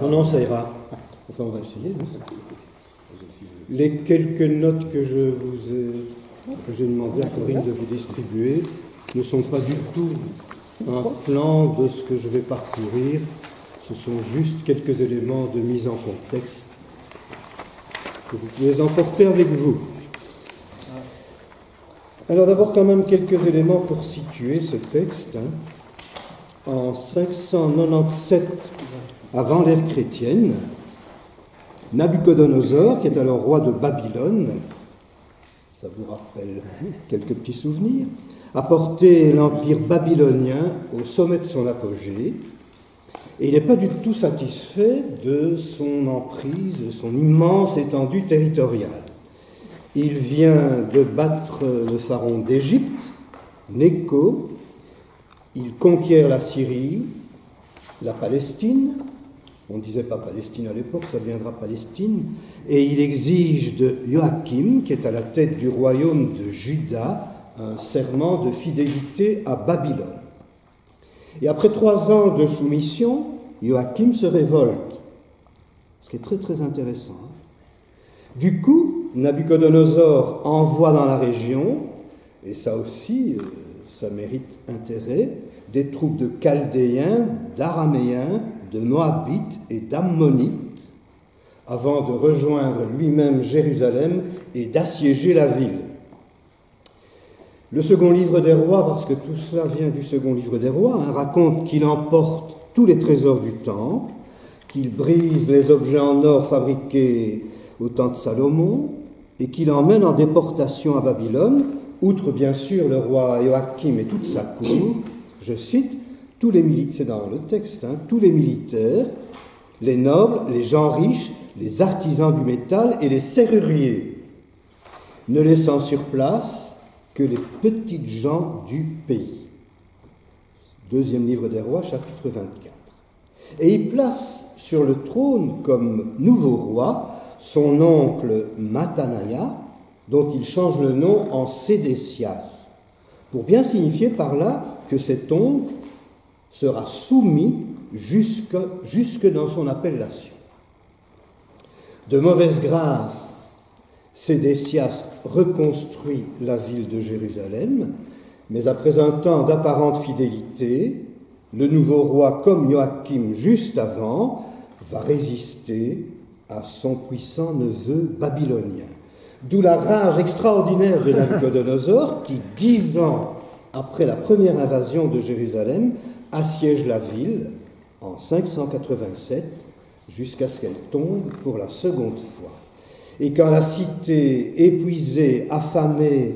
Non, ça ira. Enfin, on va essayer. Les quelques notes que j'ai demandé à Corinne de vous distribuer ne sont pas du tout un plan de ce que je vais parcourir. Ce sont juste quelques éléments de mise en contexte que vous pouvez emporter avec vous. Alors d'abord quand même quelques éléments pour situer ce texte. En 597 avant l'ère chrétienne, Nabuchodonosor, qui est alors roi de Babylone, ça vous rappelle quelques petits souvenirs, a porté l'empire babylonien au sommet de son apogée, et il n'est pas du tout satisfait de son emprise, de son immense étendue territoriale. Il vient de battre le pharaon d'Égypte, Nécho, il conquiert la Syrie, la Palestine, on ne disait pas Palestine à l'époque, ça deviendra Palestine, et il exige de Joachim, qui est à la tête du royaume de Juda, un serment de fidélité à Babylone. Et après 3 ans de soumission, Joachim se révolte, ce qui est très très intéressant. Du coup, Nabuchodonosor envoie dans la région, et ça aussi, ça mérite intérêt, des troupes de Chaldéens, d'Araméens, de Moabites et d'Ammonites, avant de rejoindre lui-même Jérusalem et d'assiéger la ville. Le second livre des rois, parce que tout cela vient du second livre des rois, raconte qu'il emporte tous les trésors du temple, qu'il brise les objets en or fabriqués au temps de Salomon, et qu'il emmène en déportation à Babylone, outre bien sûr le roi Joachim et toute sa cour, je cite, tous les militaires, c'est dans le texte, tous les militaires, les nobles, les gens riches, les artisans du métal et les serruriers, ne laissant sur place que les petites gens du pays. Deuxième livre des rois, chapitre 24. Et il place sur le trône comme nouveau roi son oncle Mattanaya, dont il change le nom en Sédécias, pour bien signifier par là que cet oncle sera soumis jusque dans son appellation. De mauvaise grâce, Sédécias reconstruit la ville de Jérusalem, mais après un temps d'apparente fidélité, le nouveau roi, comme Joachim juste avant, va résister à son puissant neveu babylonien. D'où la rage extraordinaire de Nabuchodonosor qui, 10 ans après la première invasion de Jérusalem, assiège la ville en 587 jusqu'à ce qu'elle tombe pour la seconde fois. Et quand la cité, épuisée, affamée,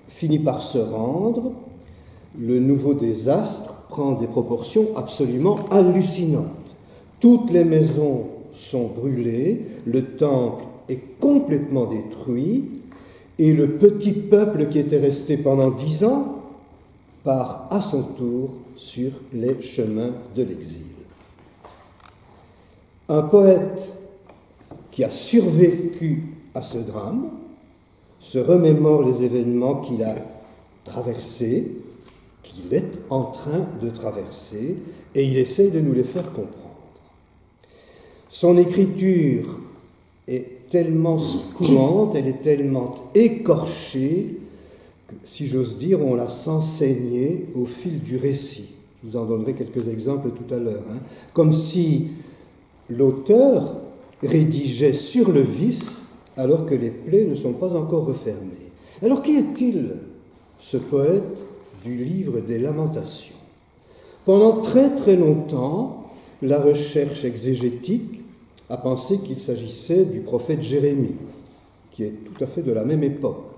finit par se rendre, le nouveau désastre prend des proportions absolument hallucinantes. Toutes les maisons sont brûlées, le temple est complètement détruit, et le petit peuple qui était resté pendant 10 ans part à son tour sur les chemins de l'exil. Un poète qui a survécu à ce drame se remémore les événements qu'il a traversés, qu'il est en train de traverser, et il essaye de nous les faire comprendre. Son écriture est tellement secouante, elle est tellement écorchée, que, si j'ose dire, on la sent saigner au fil du récit. Je vous en donnerai quelques exemples tout à l'heure. Comme si l'auteur rédigeait sur le vif alors que les plaies ne sont pas encore refermées. Alors qui est-il, ce poète du livre des Lamentations? Pendant très très longtemps, la recherche exégétique a pensé qu'il s'agissait du prophète Jérémie, qui est tout à fait de la même époque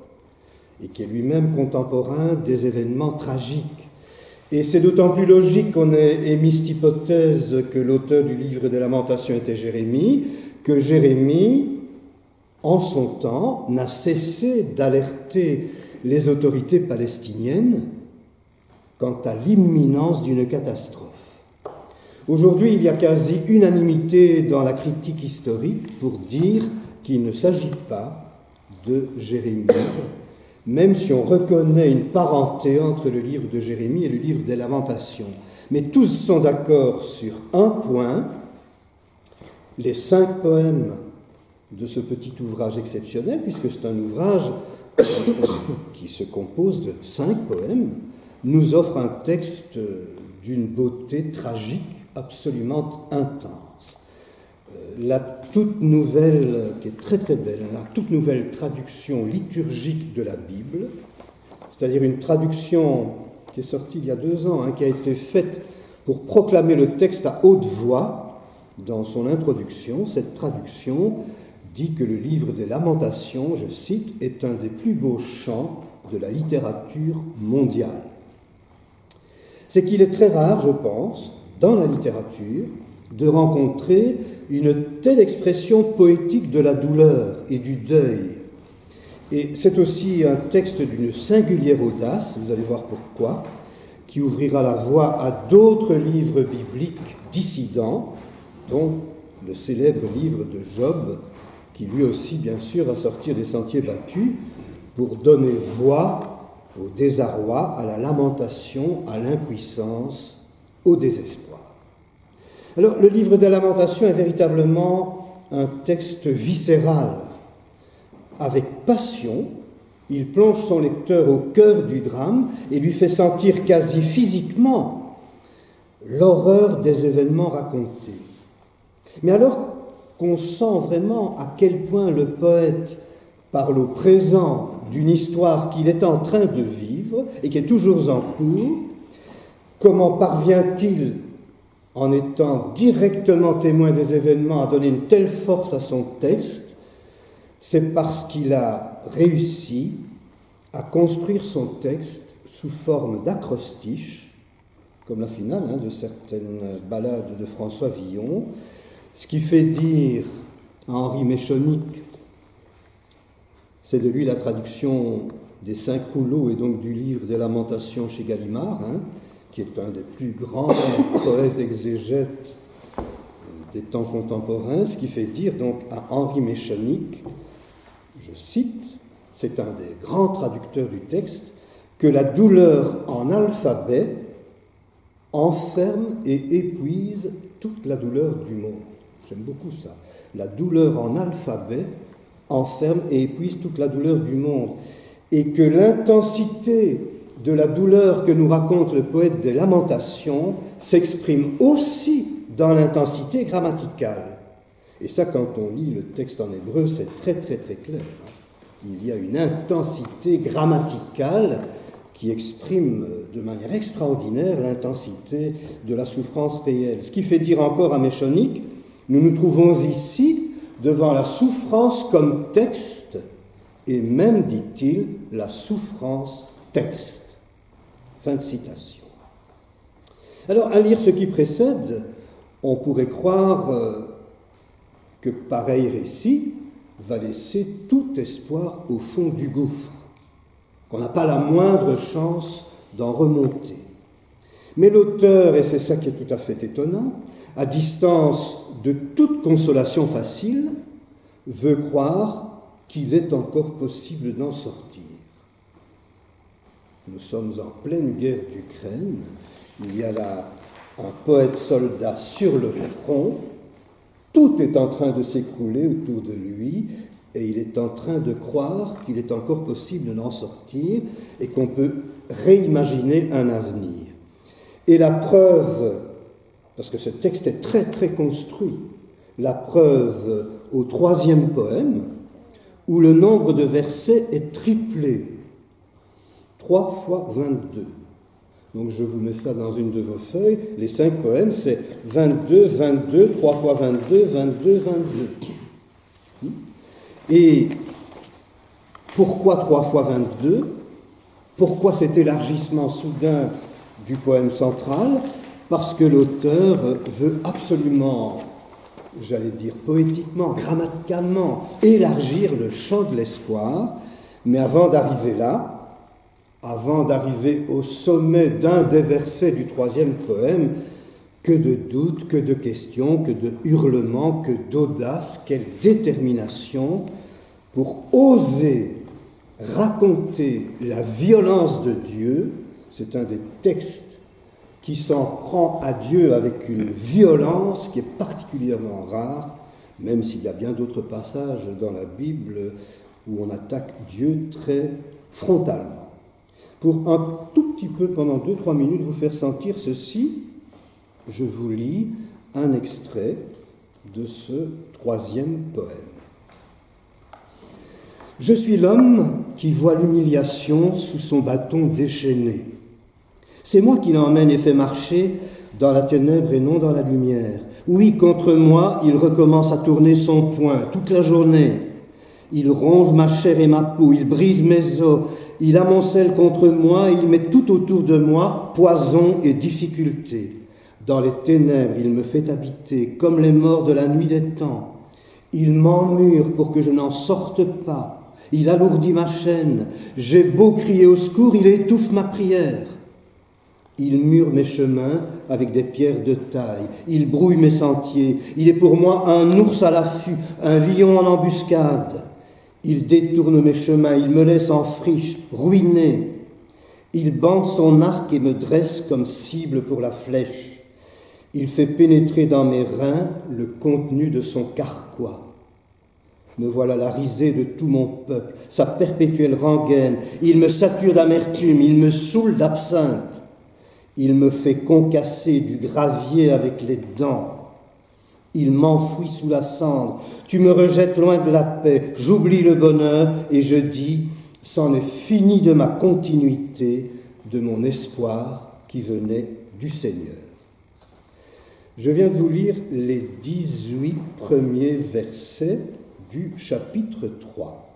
et qui est lui-même contemporain des événements tragiques. Et c'est d'autant plus logique qu'on ait émis cette hypothèse que l'auteur du livre des Lamentations était Jérémie, que Jérémie, en son temps, n'a cessé d'alerter les autorités palestiniennes quant à l'imminence d'une catastrophe. Aujourd'hui, il y a quasi unanimité dans la critique historique pour dire qu'il ne s'agit pas de Jérémie, même si on reconnaît une parenté entre le livre de Jérémie et le livre des Lamentations. Mais tous sont d'accord sur un point, les 5 poèmes de ce petit ouvrage exceptionnel, puisque c'est un ouvrage qui se compose de 5 poèmes, nous offre un texte d'une beauté tragique absolument intense. La toute nouvelle, qui est très très belle, la toute nouvelle traduction liturgique de la Bible, c'est-à-dire une traduction qui est sortie il y a 2 ans, qui a été faite pour proclamer le texte à haute voix dans son introduction. Cette traduction dit que le livre des Lamentations, je cite, est un des plus beaux chants de la littérature mondiale. C'est qu'il est très rare, je pense, dans la littérature, de rencontrer une telle expression poétique de la douleur et du deuil. Et c'est aussi un texte d'une singulière audace, vous allez voir pourquoi, qui ouvrira la voie à d'autres livres bibliques dissidents, dont le célèbre livre de Job, qui lui aussi, bien sûr, va sortir des sentiers battus pour donner voix au désarroi, à la lamentation, à l'impuissance, au désespoir. Alors, le livre des Lamentations est véritablement un texte viscéral. Avec passion, il plonge son lecteur au cœur du drame et lui fait sentir quasi physiquement l'horreur des événements racontés. Mais alors qu'on sent vraiment à quel point le poète parle au présent d'une histoire qu'il est en train de vivre et qui est toujours en cours, comment parvient-il, en étant directement témoin des événements, à donner une telle force à son texte? C'est parce qu'il a réussi à construire son texte sous forme d'acrostiche, comme la finale de certaines ballades de François Villon, ce qui fait dire à Henri Méchonic, c'est de lui la traduction des 5 rouleaux et donc du livre des Lamentations chez Gallimard, qui est un des plus grands poètes exégètes des temps contemporains, ce qui fait dire donc à Henri Méchonic, je cite, c'est un des grands traducteurs du texte, que la douleur en alphabet enferme et épuise toute la douleur du monde. J'aime beaucoup ça. La douleur en alphabet enferme et épuise toute la douleur du monde. Et que l'intensité de la douleur que nous raconte le poète des Lamentations s'exprime aussi dans l'intensité grammaticale. Et ça, quand on lit le texte en hébreu, c'est très très très clair. Il y a une intensité grammaticale qui exprime de manière extraordinaire l'intensité de la souffrance réelle. Ce qui fait dire encore à Méchonic, nous nous trouvons ici devant la souffrance comme texte, et même, dit-il, la souffrance texte. Fin de citation. Alors, à lire ce qui précède, on pourrait croire que pareil récit va laisser tout espoir au fond du gouffre, qu'on n'a pas la moindre chance d'en remonter. Mais l'auteur, et c'est ça qui est tout à fait étonnant, à distance de toute consolation facile, veut croire qu'il est encore possible d'en sortir. Nous sommes en pleine guerre d'Ukraine, il y a là un poète-soldat sur le front, tout est en train de s'écrouler autour de lui, et il est en train de croire qu'il est encore possible d'en sortir et qu'on peut réimaginer un avenir. Et la preuve, parce que ce texte est très très construit, la preuve au 3e poème, où le nombre de versets est triplé, 3 fois 22. Donc je vous mets ça dans une de vos feuilles, les 5 poèmes, c'est 22, 22, 3 fois 22, 22, 22. Et pourquoi 3 fois 22 ? Pourquoi cet élargissement soudain du poème central ? Parce que l'auteur veut absolument, j'allais dire poétiquement, grammaticalement, élargir le champ de l'espoir, mais avant d'arriver là, avant d'arriver au sommet d'un des versets du 3e poème, que de doutes, que de questions, que de hurlements, que d'audace, quelle détermination pour oser raconter la violence de Dieu. C'est un des textes qui s'en prend à Dieu avec une violence qui est particulièrement rare même s'il y a bien d'autres passages dans la Bible où on attaque Dieu très frontalement. Pour un tout petit peu, pendant 2-3 minutes, vous faire sentir ceci, je vous lis un extrait de ce 3e poème. Je suis l'homme qui voit l'humiliation sous son bâton déchaîné. C'est moi qui l'emmène et fais marcher dans la ténèbre et non dans la lumière. Oui, contre moi, il recommence à tourner son poing toute la journée. Il ronge ma chair et ma peau, il brise mes os, il amoncelle contre moi, il met tout autour de moi poison et difficulté. Dans les ténèbres, il me fait habiter comme les morts de la nuit des temps. Il m'emmure pour que je n'en sorte pas. Il alourdit ma chaîne. J'ai beau crier au secours, il étouffe ma prière. Il mure mes chemins avec des pierres de taille. Il brouille mes sentiers. Il est pour moi un ours à l'affût, un lion en embuscade. Il détourne mes chemins, il me laisse en friche, ruiné. Il bande son arc et me dresse comme cible pour la flèche. Il fait pénétrer dans mes reins le contenu de son carquois. Me voilà la risée de tout mon peuple, sa perpétuelle rengaine. Il me sature d'amertume, il me saoule d'absinthe. Il me fait concasser du gravier avec les dents. Il m'enfouit sous la cendre. Tu me rejettes loin de la paix. J'oublie le bonheur et je dis, c'en est fini de ma continuité, de mon espoir qui venait du Seigneur. Je viens de vous lire les 18 premiers versets du chapitre 3.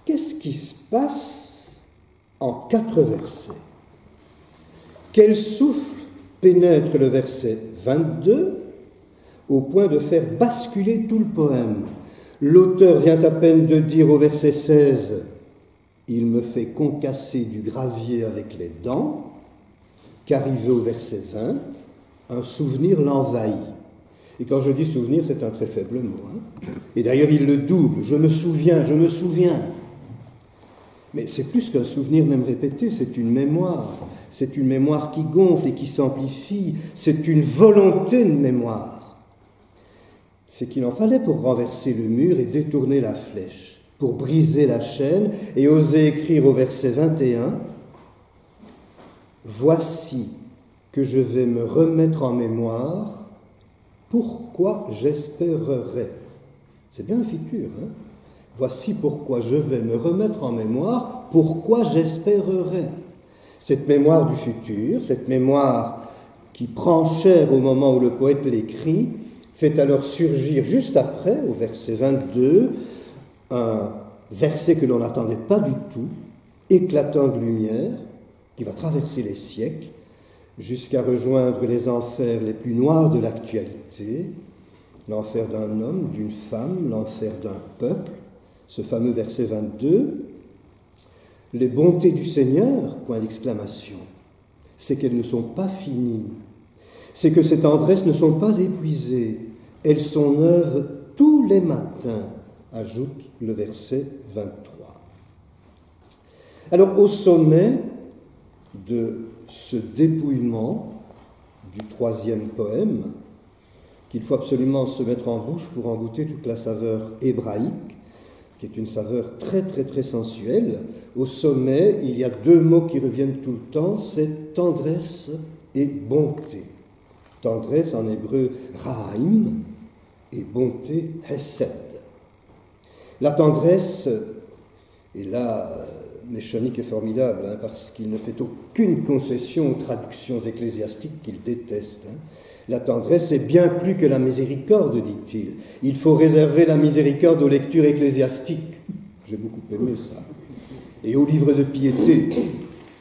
Qu'est-ce qui se passe en 4 versets? Quel souffle pénètre le verset 22 au point de faire basculer tout le poème? L'auteur vient à peine de dire au verset 16 « Il me fait concasser du gravier avec les dents », qu'arrivé au verset 20, un souvenir l'envahit. Et quand je dis souvenir, c'est un très faible mot. Et d'ailleurs, il le double. Je me souviens, je me souviens. Mais c'est plus qu'un souvenir même répété, c'est une mémoire. C'est une mémoire qui gonfle et qui s'amplifie. C'est une volonté de mémoire. C'est qu'il en fallait pour renverser le mur et détourner la flèche, pour briser la chaîne et oser écrire au verset 21 « Voici que je vais me remettre en mémoire. Pourquoi j'espérerai ?» C'est bien un futur, hein? Voici pourquoi je vais me remettre en mémoire, pourquoi j'espérerai. Cette mémoire du futur, cette mémoire qui prend chair au moment où le poète l'écrit, fait alors surgir juste après, au verset 22, un verset que l'on n'attendait pas du tout, éclatant de lumière, qui va traverser les siècles, jusqu'à rejoindre les enfers les plus noirs de l'actualité, l'enfer d'un homme, d'une femme, l'enfer d'un peuple, ce fameux verset 22, « Les bontés du Seigneur, point d'exclamation, c'est qu'elles ne sont pas finies, c'est que ces tendresses ne sont pas épuisées, elles sont neuves tous les matins », ajoute le verset 23. Alors, au sommet de ce dépouillement du 3e poème, qu'il faut absolument se mettre en bouche pour en goûter toute la saveur hébraïque, qui est une saveur très très très sensuelle. Au sommet, il y a 2 mots qui reviennent tout le temps, c'est tendresse et bonté. Tendresse en hébreu rahaim et bonté hesed. La tendresse, et là, Méchanique est formidable, parce qu'il ne fait aucune concession aux traductions ecclésiastiques qu'il déteste. La tendresse est bien plus que la miséricorde, dit-il. Il faut réserver la miséricorde aux lectures ecclésiastiques. J'ai beaucoup aimé ça. Et au livre de piété,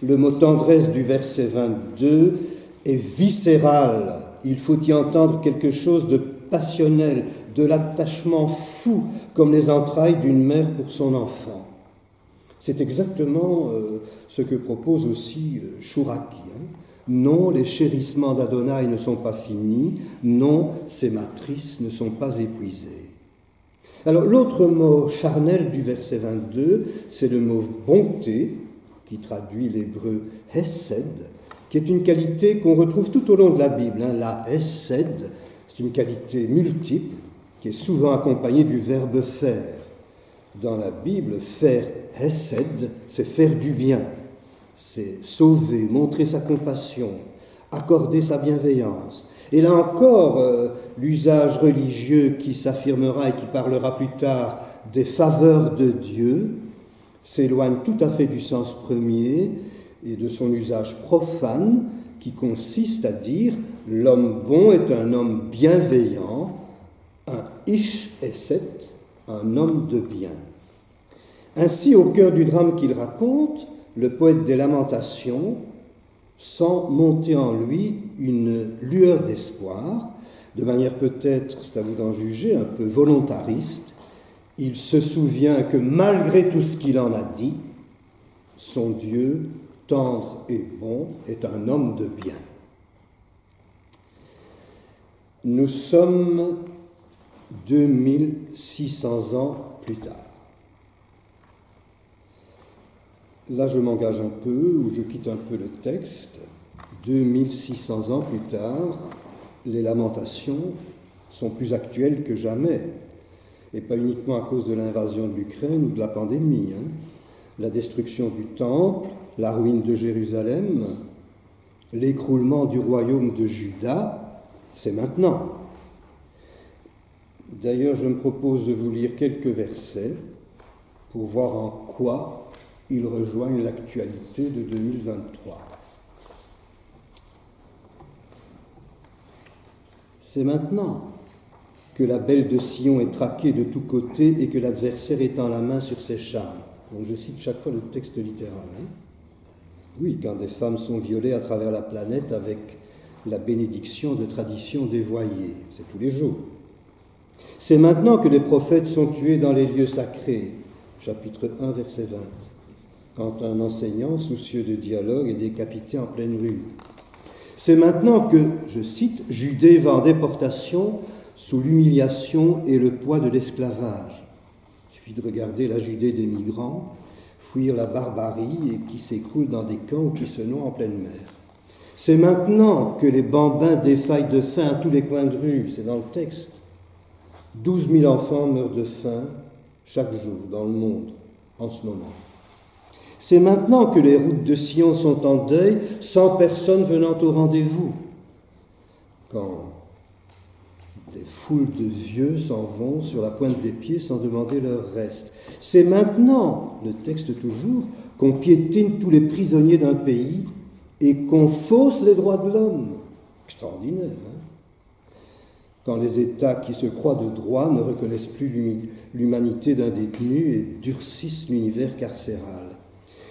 le mot tendresse du verset 22 est viscéral. Il faut y entendre quelque chose de passionnel, de l'attachement fou, comme les entrailles d'une mère pour son enfant. C'est exactement ce que propose aussi Chouraki. Non, les chérissements d'Adonai ne sont pas finis. Non, ses matrices ne sont pas épuisées. Alors, l'autre mot charnel du verset 22, c'est le mot bonté, qui traduit l'hébreu hesed, qui est une qualité qu'on retrouve tout au long de la Bible. La hesed, C'est une qualité multiple qui est souvent accompagnée du verbe faire. Dans la Bible, faire hesed, c'est faire du bien, c'est sauver, montrer sa compassion, accorder sa bienveillance. Et là encore, l'usage religieux qui s'affirmera et qui parlera plus tard des faveurs de Dieu s'éloigne tout à fait du sens premier et de son usage profane qui consiste à dire « l'homme bon est un homme bienveillant, un ish esset, un homme de bien ». Ainsi, au cœur du drame qu'il raconte, le poète des Lamentations sent monter en lui une lueur d'espoir, de manière peut-être, c'est à vous d'en juger, un peu volontariste. Il se souvient que malgré tout ce qu'il en a dit, son Dieu, tendre et bon, est un homme de bien. Nous sommes 2600 ans plus tard. Là, je m'engage un peu, ou je quitte un peu le texte. 2600 ans plus tard, les Lamentations sont plus actuelles que jamais, et pas uniquement à cause de l'invasion de l'Ukraine ou de la pandémie. La destruction du Temple, la ruine de Jérusalem, l'écroulement du royaume de Juda, c'est maintenant. D'ailleurs, je me propose de vous lire quelques versets pour voir en quoi ils rejoignent l'actualité de 2023. C'est maintenant que la belle de Sion est traquée de tous côtés et que l'adversaire étend la main sur ses charmes. Donc je cite chaque fois le texte littéral. Oui, quand des femmes sont violées à travers la planète avec la bénédiction de traditions dévoyées, c'est tous les jours. C'est maintenant que les prophètes sont tués dans les lieux sacrés, chapitre 1, verset 20. Quand un enseignant, soucieux de dialogue, est décapité en pleine rue. C'est maintenant que, je cite, « Judée va en déportation sous l'humiliation et le poids de l'esclavage ». Il suffit de regarder la Judée des migrants, fuir la barbarie et qui s'écroule dans des camps ou qui se noient en pleine mer. C'est maintenant que les bambins défaillent de faim à tous les coins de rue, c'est dans le texte. 12 000 enfants meurent de faim chaque jour dans le monde en ce moment. C'est maintenant que les routes de Sion sont en deuil, sans personne venant au rendez-vous. Quand des foules de vieux s'en vont sur la pointe des pieds sans demander leur reste. C'est maintenant, le texte toujours, qu'on piétine tous les prisonniers d'un pays et qu'on fausse les droits de l'homme. Extraordinaire, quand les États qui se croient de droit ne reconnaissent plus l'humanité d'un détenu et durcissent l'univers carcéral.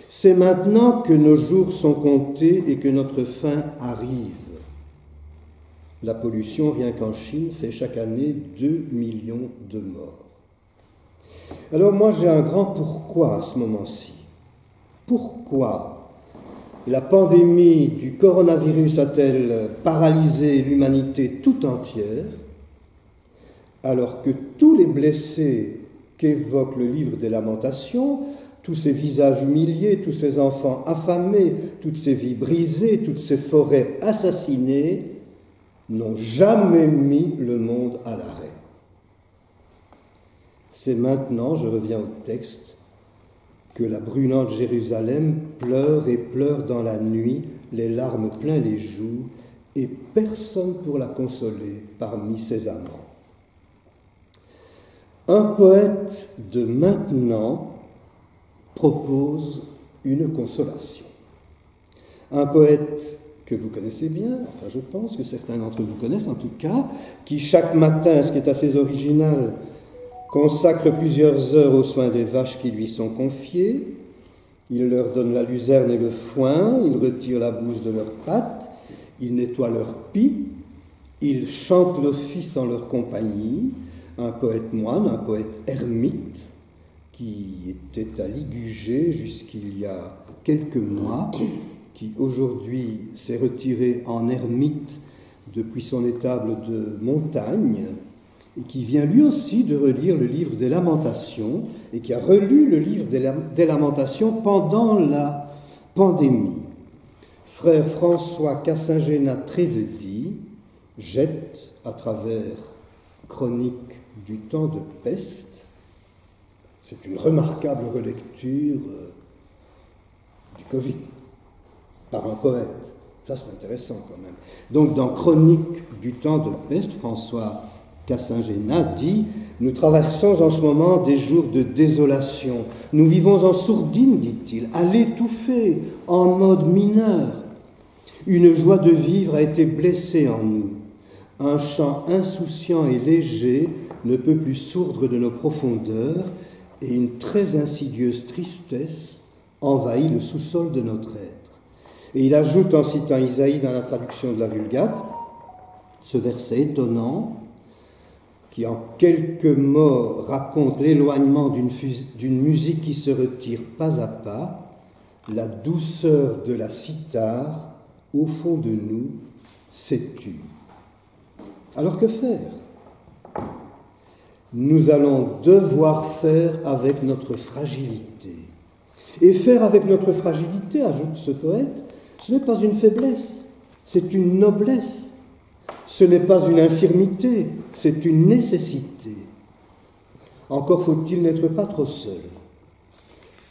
C'est maintenant que nos jours sont comptés et que notre fin arrive. La pollution, rien qu'en Chine, fait chaque année 2 millions de morts. Alors moi, j'ai un grand pourquoi à ce moment-ci. Pourquoi la pandémie du coronavirus a-t-elle paralysé l'humanité tout entière, alors que tous les blessés qu'évoque le livre des Lamentations, tous ces visages humiliés, tous ces enfants affamés, toutes ces vies brisées, toutes ces forêts assassinées, n'ont jamais mis le monde à l'arrêt. C'est maintenant, je reviens au texte, que la brûlante Jérusalem pleure et pleure dans la nuit, les larmes plein les joues, et personne pour la consoler parmi ses amants. Un poète de maintenant propose une consolation. Un poète que vous connaissez bien, enfin je pense que certains d'entre vous connaissent en tout cas, qui chaque matin, ce qui est assez original, consacre plusieurs heures aux soins des vaches qui lui sont confiées. Il leur donne la luzerne et le foin, il retire la bouse de leurs pattes, il nettoie leurs pis, il chante l'office en leur compagnie. Un poète moine, un poète ermite, qui était à Ligugé jusqu'il y a quelques mois, qui aujourd'hui s'est retiré en ermite depuis son étable de montagne, et qui vient lui aussi de relire le livre des Lamentations, et qui a relu le livre des Lamentations pendant la pandémie. Frère François Cassingena Trévedi jette à travers Chronique du temps de peste. C'est une remarquable relecture du Covid par un poète. Ça, c'est intéressant quand même. Donc, dans Chronique du temps de peste, François Cassingénas dit « Nous traversons en ce moment des jours de désolation. Nous vivons en sourdine, dit-il, à l'étouffer, en mode mineur. Une joie de vivre a été blessée en nous. Un chant insouciant et léger ne peut plus sourdre de nos profondeurs et une très insidieuse tristesse envahit le sous-sol de notre être. » Et il ajoute en citant Isaïe dans la traduction de la Vulgate, ce verset étonnant qui en quelques mots raconte l'éloignement d'une musique qui se retire pas à pas, la douceur de la cithare au fond de nous s'étue. Alors que faire? Nous allons devoir faire avec notre fragilité. Et faire avec notre fragilité, ajoute ce poète, ce n'est pas une faiblesse, c'est une noblesse. Ce n'est pas une infirmité, c'est une nécessité. Encore faut-il n'être pas trop seul.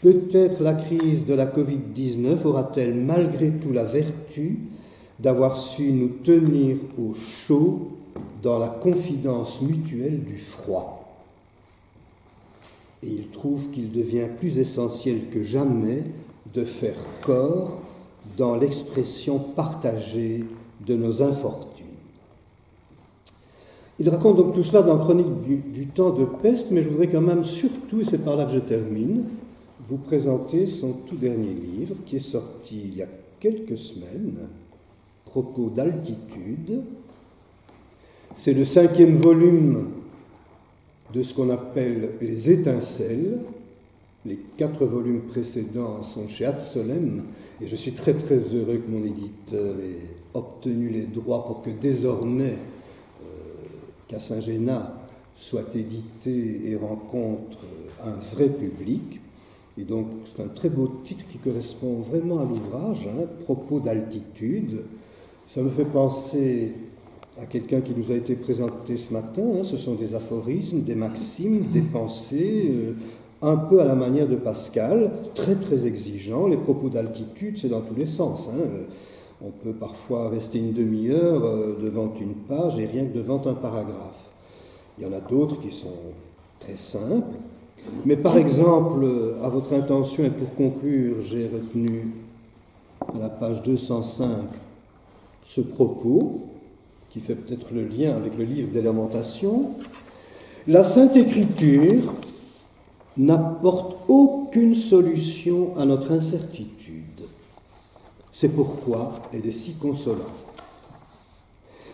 Peut-être la crise de la Covid-19 aura-t-elle malgré tout la vertu d'avoir su nous tenir au chaud dans la confidence mutuelle du froid. Et il trouve qu'il devient plus essentiel que jamais de faire corps dans l'expression partagée de nos infortunes. Il raconte donc tout cela dans Chronique du temps de peste, mais je voudrais quand même surtout, et c'est par là que je termine, vous présenter son tout dernier livre qui est sorti il y a quelques semaines, Propos d'altitude. C'est le 5e volume de ce qu'on appelle les étincelles. Les 4 volumes précédents sont chez Ad-Solem, et je suis très très heureux que mon éditeur ait obtenu les droits pour que désormais Cassingénas soit édité et rencontre un vrai public. Et donc c'est un très beau titre qui correspond vraiment à l'ouvrage, Propos d'altitude. Ça me fait penser à quelqu'un qui nous a été présenté ce matin. Ce sont des aphorismes, des maximes, des pensées, un peu à la manière de Pascal, très très exigeant. Les propos d'altitude, c'est dans tous les sens. On peut parfois rester une demi-heure devant une page et rien que devant un paragraphe. Il y en a d'autres qui sont très simples. Mais par exemple, à votre intention et pour conclure, j'ai retenu à la page 205 ce propos, qui fait peut-être le lien avec le livre des Lamentations. La Sainte Écriture n'apporte aucune solution à notre incertitude. C'est pourquoi elle est si consolante.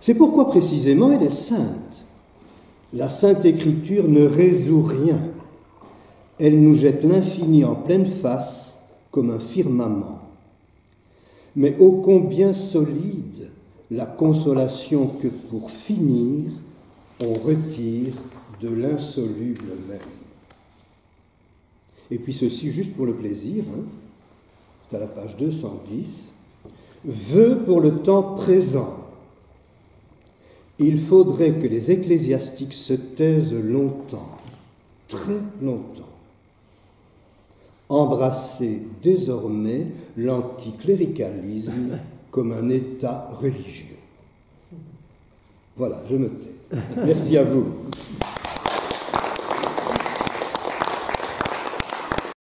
C'est pourquoi précisément elle est sainte. La Sainte Écriture ne résout rien. Elle nous jette l'infini en pleine face comme un firmament. Mais ô combien solide la consolation que pour finir, on retire de l'insoluble même. Et puis ceci, juste pour le plaisir, c'est à la page 210, vœu pour le temps présent. Il faudrait que les ecclésiastiques se taisent longtemps, très longtemps. Embrasser désormais l'anticléricalisme comme un état religieux. Voilà, je me tais. Merci à vous.